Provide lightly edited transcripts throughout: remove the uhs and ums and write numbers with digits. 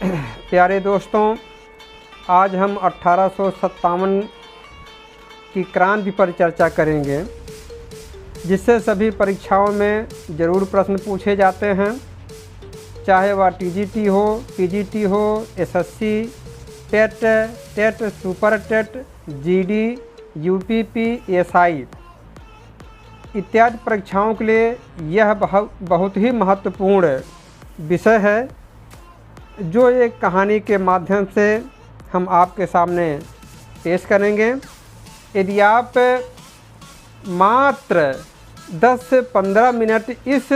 प्यारे दोस्तों, आज हम 1857 की क्रांति पर चर्चा करेंगे, जिससे सभी परीक्षाओं में ज़रूर प्रश्न पूछे जाते हैं, चाहे वह टीजीटी हो, पीजीटी हो, SSC, TET, super TET, GD, UPP, SI इत्यादि परीक्षाओं के लिए यह बहुत ही महत्वपूर्ण विषय है, जो एक कहानी के माध्यम से हम आपके सामने पेश करेंगे। यदि आप मात्र 10 से 15 मिनट इस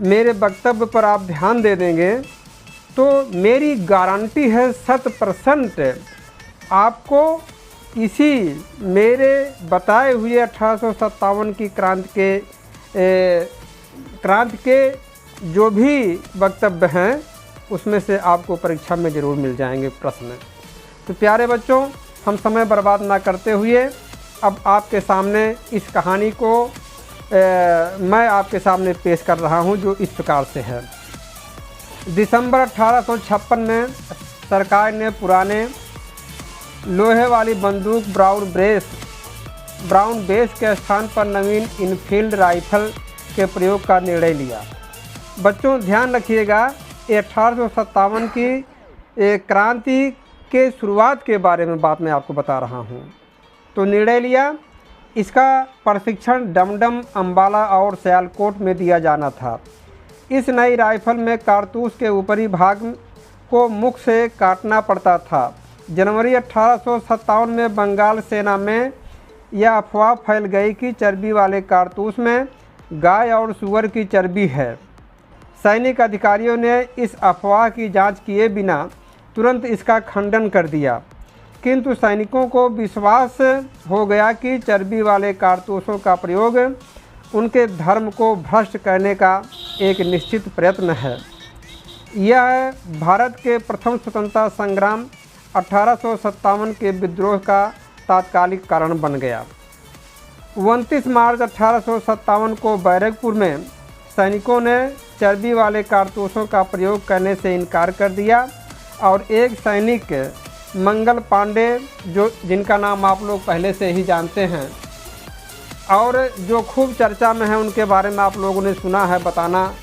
मेरे वक्तव्य पर आप ध्यान दे देंगे तो मेरी गारंटी है 100% आपको इसी मेरे बताए हुए 1857 की क्रांति के जो भी वक्तव्य हैं उसमें से आपको परीक्षा में ज़रूर मिल जाएंगे प्रश्न। तो प्यारे बच्चों, हम समय बर्बाद ना करते हुए अब आपके सामने इस कहानी को मैं आपके सामने पेश कर रहा हूं, जो इस प्रकार से है। दिसंबर 1856 में सरकार ने पुराने लोहे वाली बंदूक ब्राउन बेस के स्थान पर नवीन इनफील्ड राइफल के प्रयोग का निर्णय लिया। बच्चों ध्यान रखिएगा, 1857 की क्रांति के शुरुआत के बारे में बात मैं आपको बता रहा हूँ। तो निर्णय लिया, इसका प्रशिक्षण डमडम, अंबाला और सियालकोट में दिया जाना था। इस नई राइफल में कारतूस के ऊपरी भाग को मुख से काटना पड़ता था। जनवरी 1857 में बंगाल सेना में यह अफवाह फैल गई कि चर्बी वाले कारतूस में गाय और सूअर की चर्बी है। सैनिक अधिकारियों ने इस अफवाह की जांच किए बिना तुरंत इसका खंडन कर दिया, किंतु सैनिकों को विश्वास हो गया कि चर्बी वाले कारतूसों का प्रयोग उनके धर्म को भ्रष्ट करने का एक निश्चित प्रयत्न है। यह भारत के प्रथम स्वतंत्रता संग्राम 1857 के विद्रोह का तात्कालिक कारण बन गया। 29 मार्च 1857 को बैरकपुर में सैनिकों ने चर्बी वाले कारतूसों का प्रयोग करने से इनकार कर दिया और एक सैनिक मंगल पांडे, जिनका नाम आप लोग पहले से ही जानते हैं और जो खूब चर्चा में है, उनके बारे में आप लोगों ने सुना है, बताना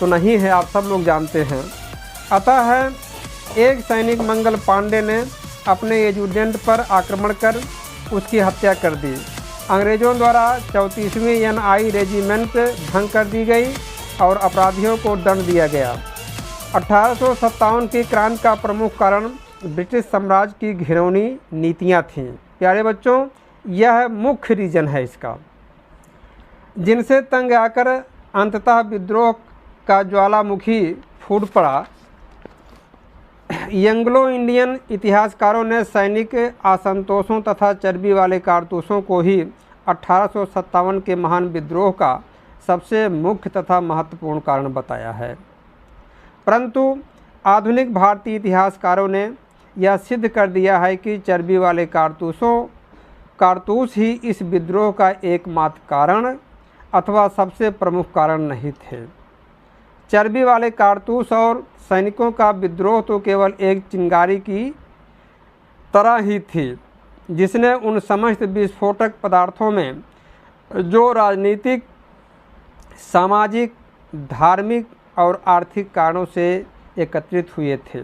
तो नहीं है, आप सब लोग जानते हैं। अतः एक सैनिक मंगल पांडे ने अपने एजुटेंट पर आक्रमण कर उसकी हत्या कर दी। अंग्रेज़ों द्वारा 34वीं NI रेजिमेंट भंग कर दी गई और अपराधियों को दंड दिया गया। 1857 की क्रांति का प्रमुख कारण ब्रिटिश साम्राज्य की घिनौनी नीतियां थीं। प्यारे बच्चों, यह मुख्य रीजन है इसका, जिनसे तंग आकर अंततः विद्रोह का ज्वालामुखी फूट पड़ा। एंग्लो इंडियन इतिहासकारों ने सैनिक असंतोषों तथा चर्बी वाले कारतूसों को ही 1857 के महान विद्रोह का सबसे मुख्य तथा महत्वपूर्ण कारण बताया है। परंतु आधुनिक भारतीय इतिहासकारों ने यह सिद्ध कर दिया है कि चर्बी वाले कारतूस ही इस विद्रोह का एकमात्र कारण अथवा सबसे प्रमुख कारण नहीं थे। चर्बी वाले कारतूस और सैनिकों का विद्रोह तो केवल एक चिंगारी की तरह ही थी, जिसने उन समस्त विस्फोटक पदार्थों में जो राजनीतिक, सामाजिक, धार्मिक और आर्थिक कारणों से एकत्रित हुए थे,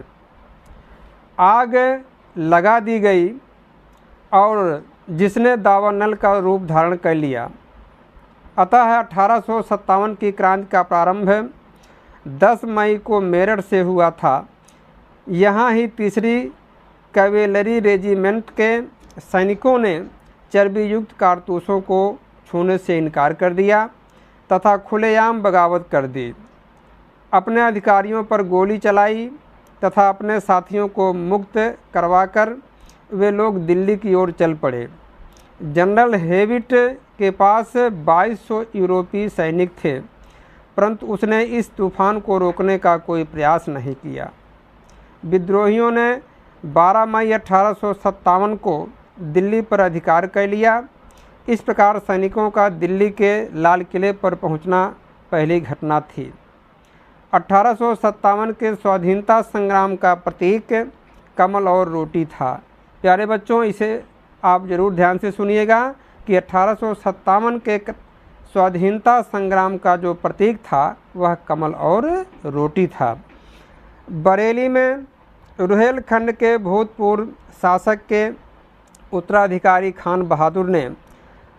आग लगा दी गई और जिसने दावानल का रूप धारण कर लिया। अतः 1857 की क्रांति का प्रारंभ 10 मई को मेरठ से हुआ था। यहाँ ही 3री कैवेलरी रेजिमेंट के सैनिकों ने चर्बी युक्त कारतूसों को छूने से इनकार कर दिया तथा खुलेआम बगावत कर दी, अपने अधिकारियों पर गोली चलाई तथा अपने साथियों को मुक्त करवाकर वे लोग दिल्ली की ओर चल पड़े। जनरल हेविट के पास 2200 यूरोपीय सैनिक थे, परंतु उसने इस तूफान को रोकने का कोई प्रयास नहीं किया। विद्रोहियों ने 12 मई 1857 को दिल्ली पर अधिकार कर लिया। इस प्रकार सैनिकों का दिल्ली के लाल किले पर पहुंचना पहली घटना थी। 1857 के स्वाधीनता संग्राम का प्रतीक कमल और रोटी था। प्यारे बच्चों, इसे आप ज़रूर ध्यान से सुनिएगा कि 1857 के स्वाधीनता संग्राम का जो प्रतीक था वह कमल और रोटी था। बरेली में रुहेलखंड के भूतपूर्व शासक के उत्तराधिकारी खान बहादुर ने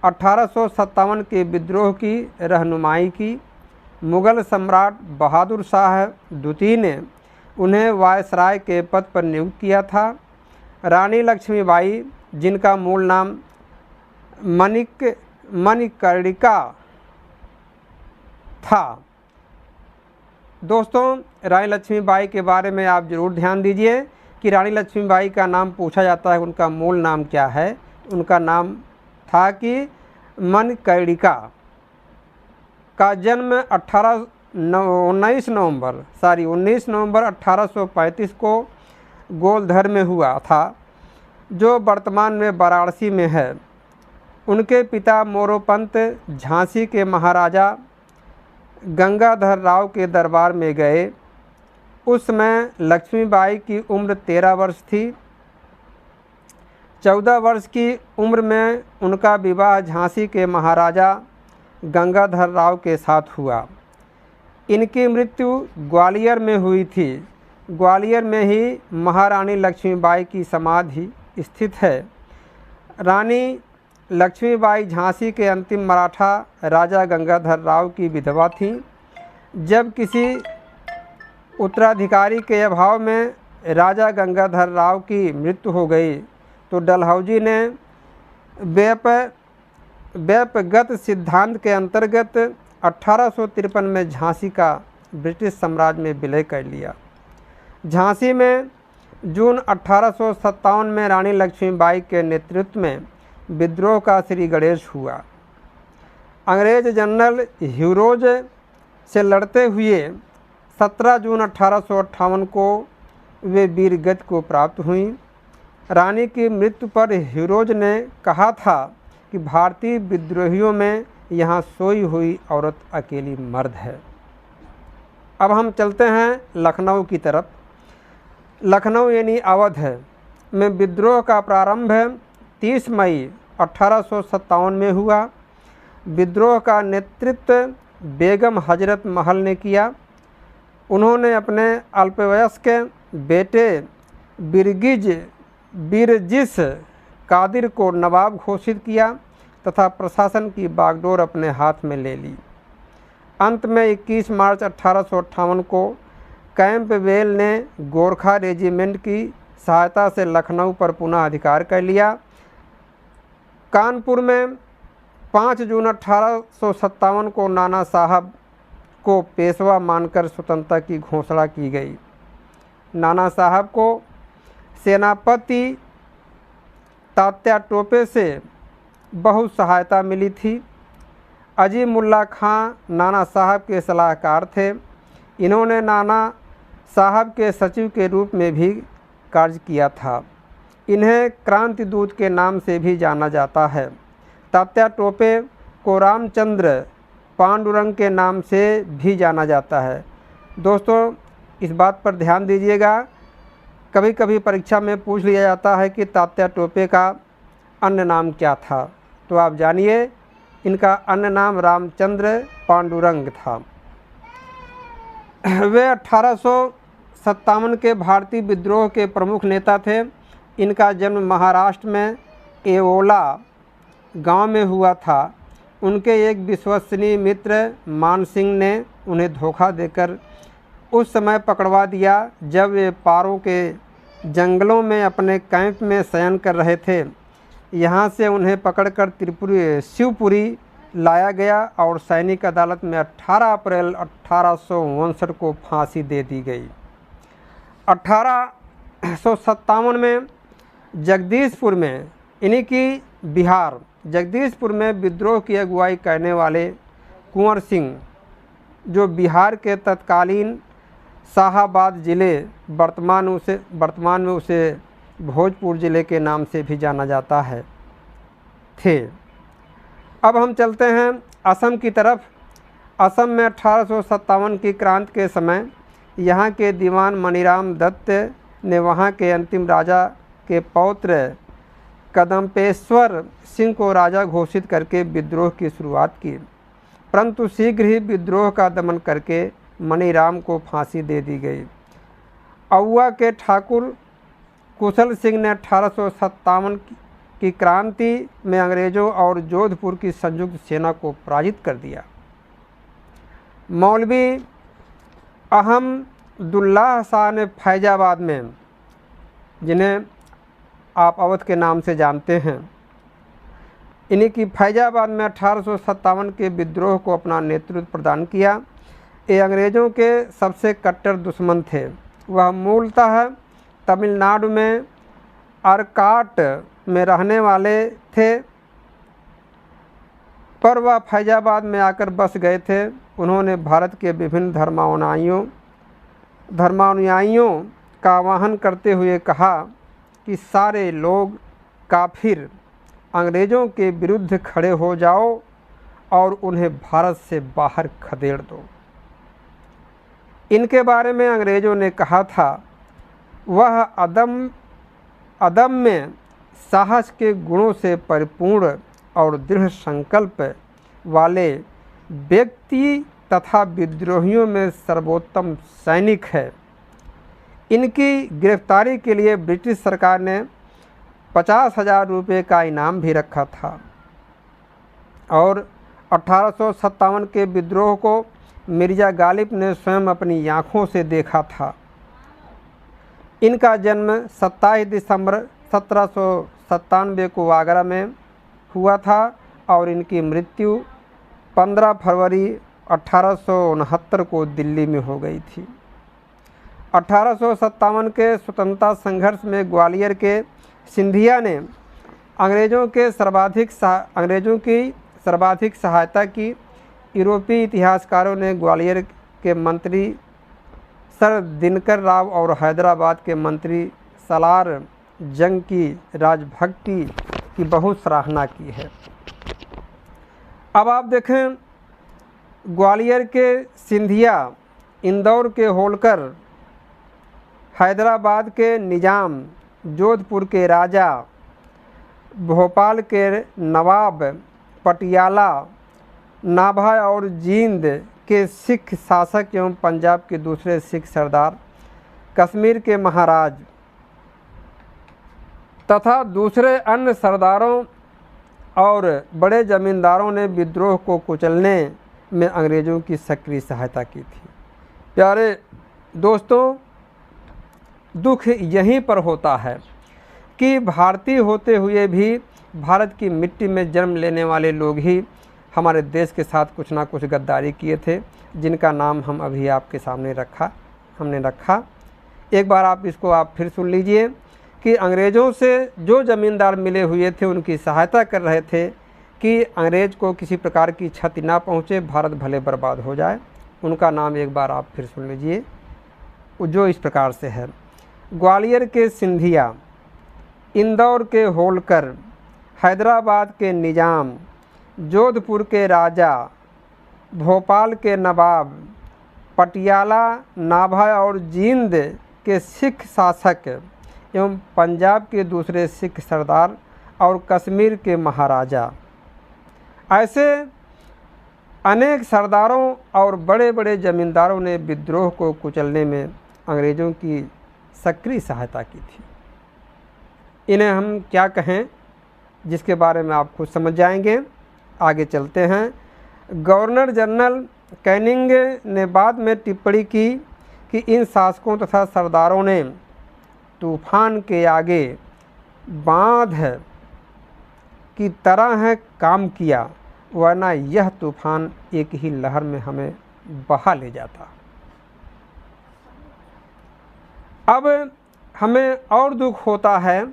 1857 के विद्रोह की रहनुमाई की। मुग़ल सम्राट बहादुर शाह द्वितीय ने उन्हें वायसराय के पद पर नियुक्त किया था। रानी लक्ष्मीबाई, जिनका मूल नाम मणिकर्णिका था। दोस्तों, रानी लक्ष्मीबाई के बारे में आप ज़रूर ध्यान दीजिए कि रानी लक्ष्मीबाई का नाम पूछा जाता है, उनका मूल नाम क्या है। उनका नाम था कि मणिकर्णिका। का जन्म 19 नवंबर 1835 को गोलधर में हुआ था, जो वर्तमान में वाराणसी में है। उनके पिता मोरोपंत झांसी के महाराजा गंगाधर राव के दरबार में गए। उस समय लक्ष्मीबाई की उम्र 13 वर्ष थी। 14 वर्ष की उम्र में उनका विवाह झांसी के महाराजा गंगाधर राव के साथ हुआ। इनकी मृत्यु ग्वालियर में हुई थी। ग्वालियर में ही महारानी लक्ष्मीबाई की समाधि स्थित है। रानी लक्ष्मीबाई झांसी के अंतिम मराठा राजा गंगाधर राव की विधवा थीं। जब किसी उत्तराधिकारी के अभाव में राजा गंगाधर राव की मृत्यु हो गई तो डलहौजी ने व्यापगत सिद्धांत के अंतर्गत 1853 में झांसी का ब्रिटिश साम्राज्य में विलय कर लिया। झांसी में जून 1857 में रानी लक्ष्मीबाई के नेतृत्व में विद्रोह का श्री गणेश हुआ। अंग्रेज जनरल ह्यूरोज से लड़ते हुए 17 जून 1858 को वे वीरगति को प्राप्त हुईं। रानी की मृत्यु पर ह्यूरोज ने कहा था कि भारतीय विद्रोहियों में यहाँ सोई हुई औरत अकेली मर्द है। अब हम चलते हैं लखनऊ की तरफ। लखनऊ यानी अवध में विद्रोह का प्रारंभ 30 मई 1857 में हुआ। विद्रोह का नेतृत्व बेगम हजरत महल ने किया। उन्होंने अपने अल्पवयस्क बेटे बिरजिस कादिर को नवाब घोषित किया तथा प्रशासन की बागडोर अपने हाथ में ले ली। अंत में 21 मार्च 1858 को कैंपबेल ने गोरखा रेजिमेंट की सहायता से लखनऊ पर पुनः अधिकार कर लिया। कानपुर में 5 जून 1857 को नाना साहब को पेशवा मानकर स्वतंत्रता की घोषणा की गई। नाना साहब को सेनापति तात्या टोपे से बहुत सहायता मिली थी। अजीमुल्ला खां नाना साहब के सलाहकार थे। इन्होंने नाना साहब के सचिव के रूप में भी कार्य किया था। इन्हें क्रांति दूत के नाम से भी जाना जाता है। तात्या टोपे को रामचंद्र पांडुरंग के नाम से भी जाना जाता है। दोस्तों, इस बात पर ध्यान दीजिएगा, कभी कभी परीक्षा में पूछ लिया जाता है कि तात्या टोपे का अन्य नाम क्या था, तो आप जानिए इनका अन्य नाम रामचंद्र पांडुरंग था। वे 1857 के भारतीय विद्रोह के प्रमुख नेता थे। इनका जन्म महाराष्ट्र में एओला गांव में हुआ था। उनके एक विश्वसनीय मित्र मान सिंह ने उन्हें धोखा देकर उस समय पकड़वा दिया जब वे पारों के जंगलों में अपने कैंप में शयन कर रहे थे। यहाँ से उन्हें पकड़कर शिवपुरी लाया गया और सैनिक अदालत में 18 अप्रैल 1859 को फांसी दे दी गई। 1857 में जगदीशपुर में जगदीशपुर में विद्रोह की अगुवाई करने वाले कुंवर सिंह, जो बिहार के तत्कालीन शाहाबाद ज़िले वर्तमान में उसे भोजपुर ज़िले के नाम से भी जाना जाता है, थे। अब हम चलते हैं असम की तरफ। असम में 1857 की क्रांति के समय यहाँ के दीवान मणिराम दत्त ने वहाँ के अंतिम राजा के पौत्र कदम्पेश्वर सिंह को राजा घोषित करके विद्रोह की शुरुआत की, परंतु शीघ्र ही विद्रोह का दमन करके मणिराम को फांसी दे दी गई। अउवा के ठाकुर कुशल सिंह ने 1857 की क्रांति में अंग्रेज़ों और जोधपुर की संयुक्त सेना को पराजित कर दिया। मौलवी अहमदुल्लाह शाह ने फैजाबाद में, जिन्हें आप अवध के नाम से जानते हैं, इन्हीं की फैजाबाद में 1857 के विद्रोह को अपना नेतृत्व प्रदान किया। ये अंग्रेज़ों के सबसे कट्टर दुश्मन थे। वह मूलतः तमिलनाडु में आरकाट में रहने वाले थे, पर वह फैजाबाद में आकर बस गए थे। उन्होंने भारत के विभिन्न धर्मानुयायियों का आह्वान करते हुए कहा कि सारे लोग काफिर अंग्रेज़ों के विरुद्ध खड़े हो जाओ और उन्हें भारत से बाहर खदेड़ दो। इनके बारे में अंग्रेज़ों ने कहा था, वह अदम्य साहस के गुणों से परिपूर्ण और दृढ़ संकल्प वाले व्यक्ति तथा विद्रोहियों में सर्वोत्तम सैनिक है। इनकी गिरफ्तारी के लिए ब्रिटिश सरकार ने 50,000 रुपये का इनाम भी रखा था और 1857 के विद्रोह को मिर्ज़ा गालिब ने स्वयं अपनी आँखों से देखा था। इनका जन्म 27 दिसंबर 1797 को आगरा में हुआ था और इनकी मृत्यु 15 फरवरी 1869 को दिल्ली में हो गई थी। 1857 के स्वतंत्रता संघर्ष में ग्वालियर के सिंधिया ने अंग्रेज़ों की सर्वाधिक सहायता की। यूरोपीय इतिहासकारों ने ग्वालियर के मंत्री सर दिनकर राव और हैदराबाद के मंत्री सालार जंग की राजभक्ति की बहुत सराहना की है। अब आप देखें, ग्वालियर के सिंधिया, इंदौर के होलकर, हैदराबाद के निजाम, जोधपुर के राजा, भोपाल के नवाब, पटियाला, नाभा और जींद के सिख शासक एवं पंजाब के दूसरे सिख सरदार, कश्मीर के महाराज तथा दूसरे अन्य सरदारों और बड़े जमींदारों ने विद्रोह को कुचलने में अंग्रेज़ों की सक्रिय सहायता की थी। प्यारे दोस्तों, दुख यहीं पर होता है कि भारतीय होते हुए भी भारत की मिट्टी में जन्म लेने वाले लोग ही हमारे देश के साथ कुछ ना कुछ गद्दारी किए थे, जिनका नाम हम अभी आपके सामने हमने रखा। एक बार आप इसको फिर सुन लीजिए कि अंग्रेज़ों से जो ज़मींदार मिले हुए थे उनकी सहायता कर रहे थे कि अंग्रेज़ को किसी प्रकार की क्षति ना पहुँचे, भारत भले बर्बाद हो जाए। उनका नाम एक बार आप फिर सुन लीजिए, जो इस प्रकार से है। ग्वालियर के सिंधिया, इंदौर के होलकर, हैदराबाद के निजाम, जोधपुर के राजा, भोपाल के नवाब, पटियाला, नाभा और जींद के सिख शासक एवं पंजाब के दूसरे सिख सरदार और कश्मीर के महाराजा, ऐसे अनेक सरदारों और बड़े बड़े जमींदारों ने विद्रोह को कुचलने में अंग्रेज़ों की सक्रिय सहायता की थी। इन्हें हम क्या कहें, जिसके बारे में आप खुद समझ जाएंगे। आगे चलते हैं। गवर्नर जनरल कैनिंग ने बाद में टिप्पणी की कि इन शासकों तथा सरदारों ने तूफान के आगे बांध की तरह काम किया, वरना यह तूफान एक ही लहर में हमें बहा ले जाता। अब हमें और दुख होता है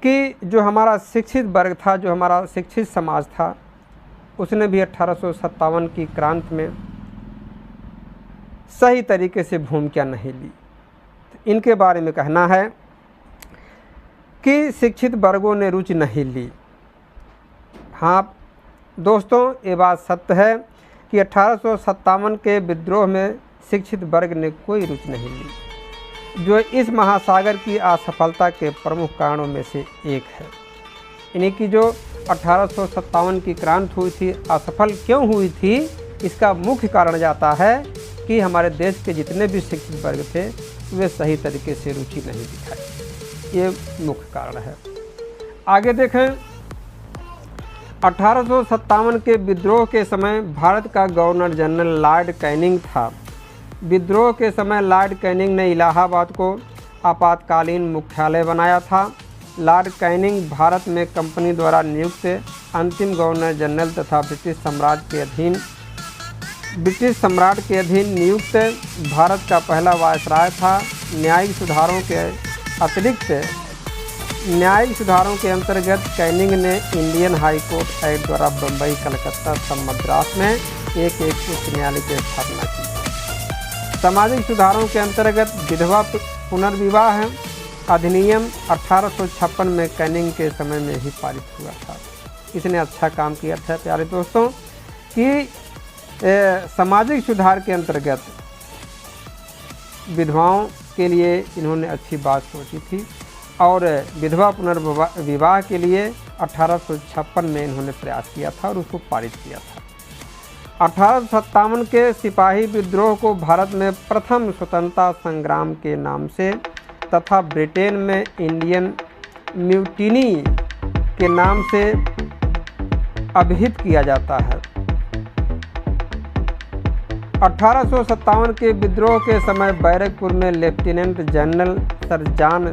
कि जो हमारा शिक्षित वर्ग था, जो हमारा शिक्षित समाज था, उसने भी 1857 की क्रांति में सही तरीके से भूमिका नहीं ली। इनके बारे में कहना है कि शिक्षित वर्गों ने रुचि नहीं ली। हाँ दोस्तों, ये बात सत्य है कि 1857 के विद्रोह में शिक्षित वर्ग ने कोई रुचि नहीं ली, जो इस महासागर की असफलता के प्रमुख कारणों में से एक है। यानी कि जो 1857 की क्रांति हुई थी, असफल क्यों हुई थी, इसका मुख्य कारण जाता है कि हमारे देश के जितने भी शिक्षित वर्ग थे वे सही तरीके से रुचि नहीं दिखाई। ये मुख्य कारण है। आगे देखें, 1857 के विद्रोह के समय भारत का गवर्नर जनरल लॉर्ड कैनिंग था। विद्रोह के समय लॉर्ड कैनिंग ने इलाहाबाद को आपातकालीन मुख्यालय बनाया था। लॉर्ड कैनिंग भारत में कंपनी द्वारा नियुक्त अंतिम गवर्नर जनरल तथा ब्रिटिश सम्राट के अधीन नियुक्त भारत का पहला वायसराय था। न्यायिक सुधारों के अंतर्गत कैनिंग ने इंडियन हाई कोर्ट एक्ट द्वारा बम्बई, कलकत्ता सब मद्रास में एक उच्च न्यायालय की स्थापना की। सामाजिक सुधारों के अंतर्गत विधवा पुनर्विवाह अधिनियम 1856 में कैनिंग के समय में ही पारित हुआ था। इसने अच्छा काम किया था प्यारे दोस्तों कि सामाजिक सुधार के अंतर्गत विधवाओं के लिए इन्होंने अच्छी बात सोची थी और विधवा पुनर्विवाह के लिए 1856 में इन्होंने प्रयास किया था और उसको पारित किया था। 1857 के सिपाही विद्रोह को भारत में प्रथम स्वतंत्रता संग्राम के नाम से तथा ब्रिटेन में इंडियन म्यूटिनी के नाम से अभिहित किया जाता है। 1857 के विद्रोह के समय बैरकपुर में lieutenant general sir John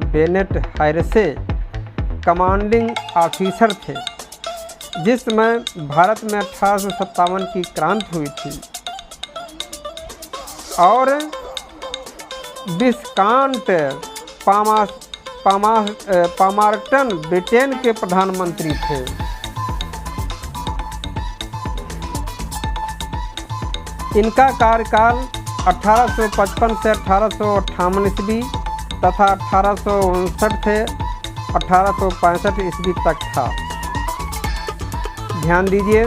Bennet Hearsey commanding officer थे। जिस समय भारत में 1857 की क्रांति हुई थी और विस्कांट पामार्टन ब्रिटेन के प्रधानमंत्री थे। इनका कार्यकाल 1855 से 1858 ईस्वी तथा 1859 से 1865 ईस्वी तक था। ध्यान दीजिए,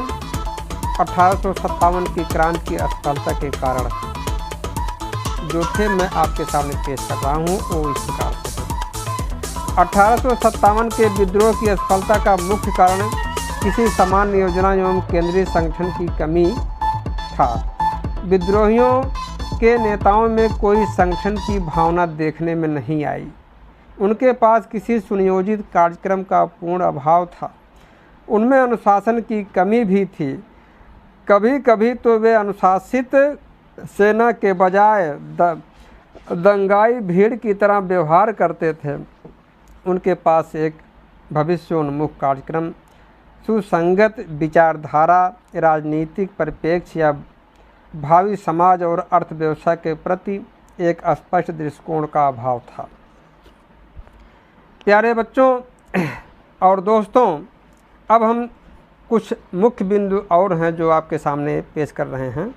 1857 की क्रांति की असफलता के कारण जो थे मैं आपके सामने पेश कर रहा हूँ वो इस प्रकार से थे। 1857 के विद्रोह की असफलता का मुख्य कारण किसी समान योजना एवं केंद्रीय संगठन की कमी था। विद्रोहियों के नेताओं में कोई संगठन की भावना देखने में नहीं आई। उनके पास किसी सुनियोजित कार्यक्रम का पूर्ण अभाव था। उनमें अनुशासन की कमी भी थी। कभी कभी तो वे अनुशासित सेना के बजाय दंगाई भीड़ की तरह व्यवहार करते थे। उनके पास एक भविष्योन्मुख कार्यक्रम, सुसंगत विचारधारा, राजनीतिक परिप्रेक्ष्य या भावी समाज और अर्थव्यवस्था के प्रति एक स्पष्ट दृष्टिकोण का अभाव था। प्यारे बच्चों और दोस्तों, अब हम कुछ मुख्य बिंदु और हैं जो आपके सामने पेश कर रहे हैं।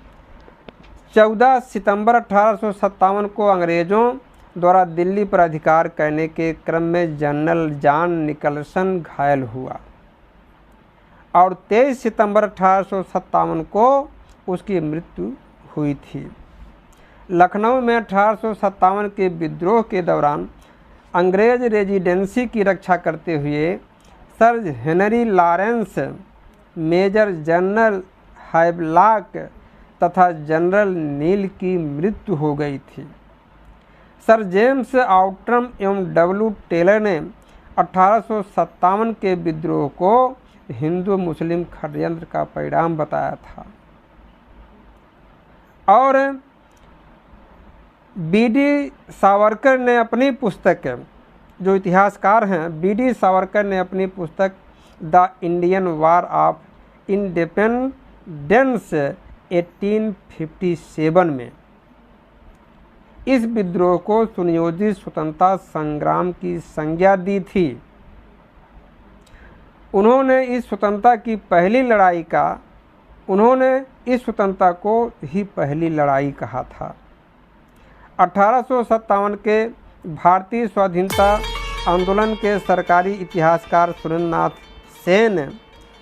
14 सितंबर 1857 को अंग्रेज़ों द्वारा दिल्ली पर अधिकार करने के क्रम में जनरल जॉन निकलसन घायल हुआ और 23 सितंबर 1857 को उसकी मृत्यु हुई थी। लखनऊ में 1857 के विद्रोह के दौरान अंग्रेज रेजिडेंसी की रक्षा करते हुए sir Henry Lawrence, major general Havelock तथा जनरल नील की मृत्यु हो गई थी। सर जेम्स आउट्रम एवं डब्ल्यू टेलर ने 1857 के विद्रोह को हिंदू मुस्लिम षड्यंत्र का परिणाम बताया था और बी.डी. सावरकर ने अपनी पुस्तक, जो इतिहासकार हैं, बी.डी. सावरकर ने अपनी पुस्तक the Indian war of independence 1857 में इस विद्रोह को सुनियोजित स्वतंत्रता संग्राम की संज्ञा दी थी। उन्होंने इस स्वतंत्रता को ही पहली लड़ाई कहा था। 1857 के भारतीय स्वाधीनता आंदोलन के सरकारी इतिहासकार सुरेंद्रनाथ सेन,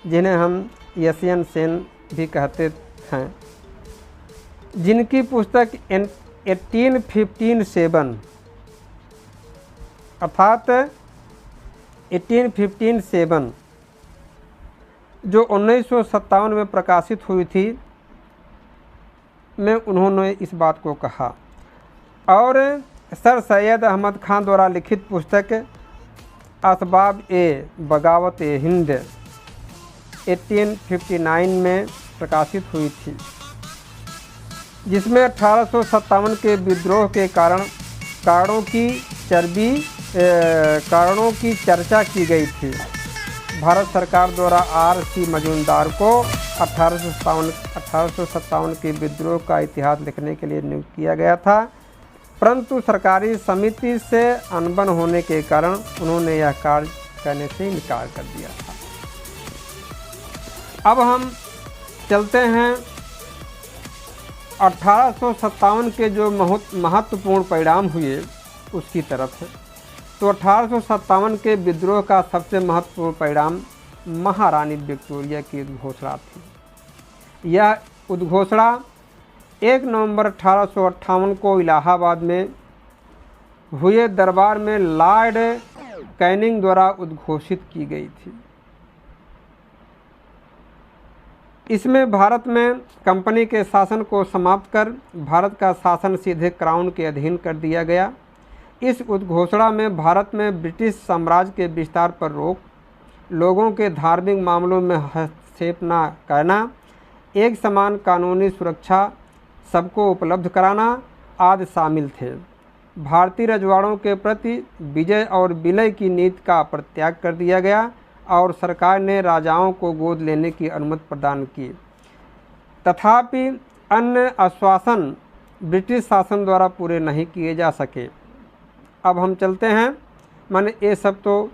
जिन्हें हम यशयन सेन भी कहते हैं, जिनकी पुस्तक 1857 अर्थात 1857 जो 1957 में प्रकाशित हुई थी, में उन्होंने इस बात को कहा। और सर सैयद अहमद खान द्वारा लिखित पुस्तक असबाब ए बगावत ए हिंद 1859 में प्रकाशित हुई थी, जिसमें 1857 के विद्रोह के कारणों की चर्चा की गई थी। भारत सरकार द्वारा R.C. मजूमदार को 1857 के विद्रोह का इतिहास लिखने के लिए नियुक्त किया गया था, परंतु सरकारी समिति से अनबन होने के कारण उन्होंने यह कार्य करने से इनकार कर दिया था। अब हम चलते हैं 1857 के जो महत्वपूर्ण परिणाम हुए उसकी तरफ। तो 1857 के विद्रोह का सबसे महत्वपूर्ण परिणाम महारानी विक्टोरिया की उद्घोषणा थी। यह उद्घोषणा 1 नवंबर 1858 को इलाहाबाद में हुए दरबार में लॉर्ड कैनिंग द्वारा उद्घोषित की गई थी। इसमें भारत में कंपनी के शासन को समाप्त कर भारत का शासन सीधे क्राउन के अधीन कर दिया गया। इस उद्घोषणा में भारत में ब्रिटिश साम्राज्य के विस्तार पर रोक, लोगों के धार्मिक मामलों में हस्तक्षेप न करना, एक समान कानूनी सुरक्षा सबको उपलब्ध कराना आदि शामिल थे। भारतीय रजवाड़ों के प्रति विजय और विलय की नीति का परित्याग कर दिया गया और सरकार ने राजाओं को गोद लेने की अनुमति प्रदान की। तथापि अन्य आश्वासन ब्रिटिश शासन द्वारा पूरे नहीं किए जा सके। अब हम चलते हैं, माने ये सब तो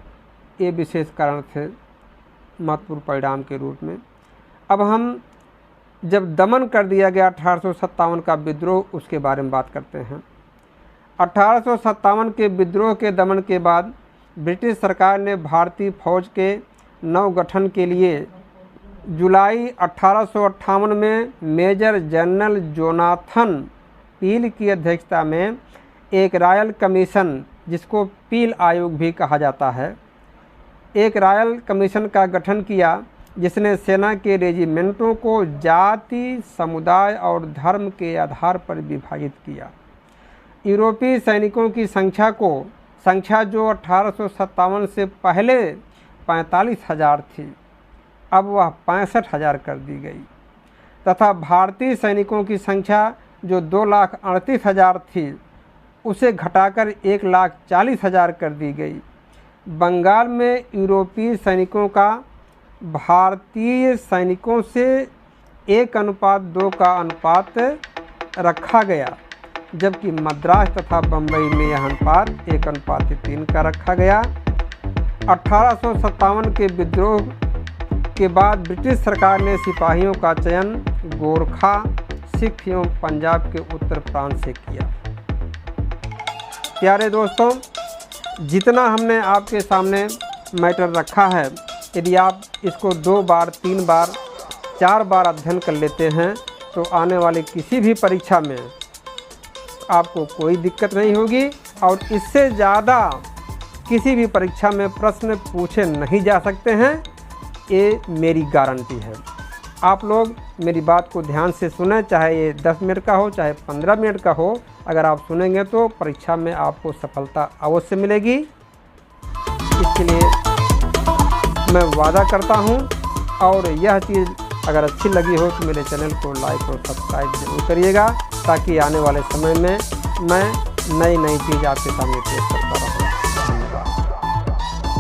ये विशेष कारण थे महत्वपूर्ण परिणाम के रूप में। अब हम जब दमन कर दिया गया 1857 का विद्रोह, उसके बारे में बात करते हैं। 1857 के विद्रोह के दमन के बाद ब्रिटिश सरकार ने भारतीय फौज के नवगठन के लिए जुलाई 1858 में मेजर जनरल जोनाथन पील की अध्यक्षता में एक रॉयल कमीशन, जिसको पील आयोग भी कहा जाता है, एक रॉयल कमीशन का गठन किया, जिसने सेना के रेजिमेंटों को जाति, समुदाय और धर्म के आधार पर विभाजित किया। यूरोपीय सैनिकों की संख्या जो 1857 से पहले 45,000 थी, अब वह 65,000 कर दी गई, तथा भारतीय सैनिकों की संख्या जो 2,38,000 थी, उसे घटाकर 1,40,000 कर दी गई। बंगाल में यूरोपीय सैनिकों का भारतीय सैनिकों से 1:2 का अनुपात रखा गया, जबकि मद्रास तथा बम्बई में यह अनुपात 1:3 का रखा गया। 1857 के विद्रोह के बाद ब्रिटिश सरकार ने सिपाहियों का चयन गोरखा, सिख एवं पंजाब के उत्तर प्रांत से किया। प्यारे दोस्तों, जितना हमने आपके सामने मैटर रखा है, यदि आप इसको 2 बार, 3 बार, 4 बार अध्ययन कर लेते हैं तो आने वाले किसी भी परीक्षा में आपको कोई दिक्कत नहीं होगी और इससे ज़्यादा किसी भी परीक्षा में प्रश्न पूछे नहीं जा सकते हैं, ये मेरी गारंटी है। आप लोग मेरी बात को ध्यान से सुनें, चाहे ये 10 मिनट का हो, चाहे 15 मिनट का हो। अगर आप सुनेंगे तो परीक्षा में आपको सफलता अवश्य मिलेगी। इसके लिए मैं वादा करता हूं, और यह चीज़ अगर अच्छी लगी हो तो मेरे चैनल को लाइक और सब्सक्राइब जरूर करिएगा, ताकि आने वाले समय में मैं नई चीज़ आपके सामने पेश करूँ।